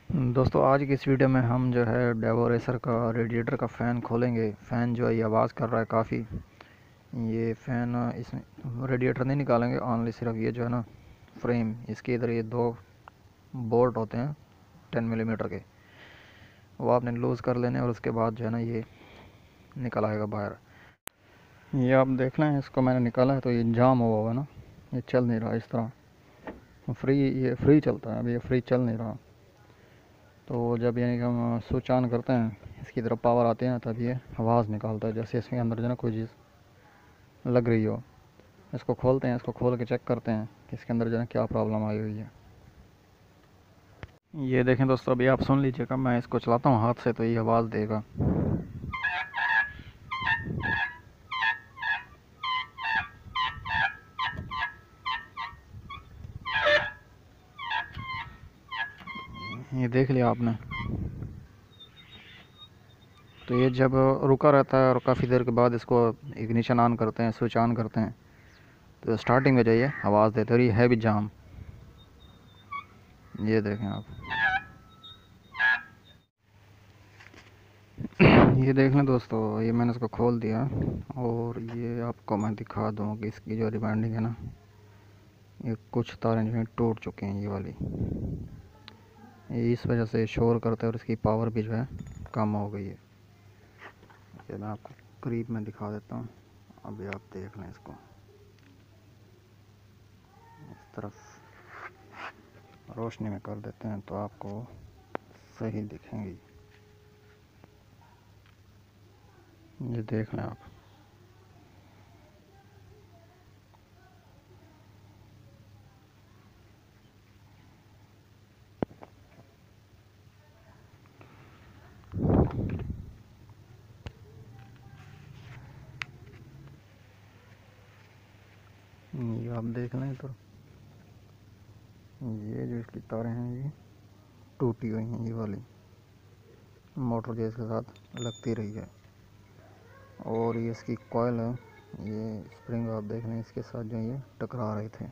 दोस्तों आज की इस वीडियो में हम जो है डेवो रेसर का रेडिएटर का फ़ैन खोलेंगे। फ़ैन जो है ये आवाज़ कर रहा है काफ़ी। ये फ़ैन इसमें रेडिएटर नहीं निकालेंगे, ऑनली सिर्फ ये जो है ना फ्रेम, इसके इधर ये दो बोल्ट होते हैं 10 मिलीमीटर के, वो आपने लूज़ कर लेने और उसके बाद जो है ना ये निकल आएगा बाहर। ये आप देख लें, इसको मैंने निकाला है तो ये जाम हुआ हुआ है ना, ये चल नहीं रहा इस तरह। ये फ्री चलता है, अभी ये फ्री चल नहीं रहा। तो जब यानी कि हम स्विच ऑन करते हैं, इसकी तरफ पावर आते हैं, तब ये आवाज़ निकालता है जैसे इसके अंदर जो है ना कोई चीज़ लग रही हो। इसको खोलते हैं, इसको खोल के चेक करते हैं कि इसके अंदर जो है क्या प्रॉब्लम आई हुई है। ये देखें दोस्तों, अभी आप सुन लीजिएगा, मैं इसको चलाता हूँ हाथ से तो ये आवाज़ देगा। ये देख लिया आपने। तो ये जब रुका रहता है और काफ़ी देर के बाद इसको इग्निशन ऑन करते हैं, स्विच ऑन करते हैं, तो स्टार्टिंग में जाइए आवाज़ देते और ये है भी जाम। ये देखें आप, ये देख लें दोस्तों, ये मैंने इसको खोल दिया और ये आपको मैं दिखा दूँ कि इसकी जो रिबाइंडिंग है ना, ये कुछ तारें जो हैं टूट चुके हैं। ये वाली, ये इस वजह से शोर करता है और इसकी पावर भी जो है कम हो गई है। ये मैं आपको करीब में दिखा देता हूँ, अभी आप देख लें इसको। इस तरफ रोशनी में कर देते हैं तो आपको सही दिखेंगी। ये देख लें आप। ये आप देख लें, तो ये जो इसकी तारें हैं ये टूटी हुई हैं। ये वाली मोटर जो इसके साथ लगती रही है, और ये इसकी कॉइल है, ये स्प्रिंग आप देख लें, इसके साथ जो ये टकरा रहे थे।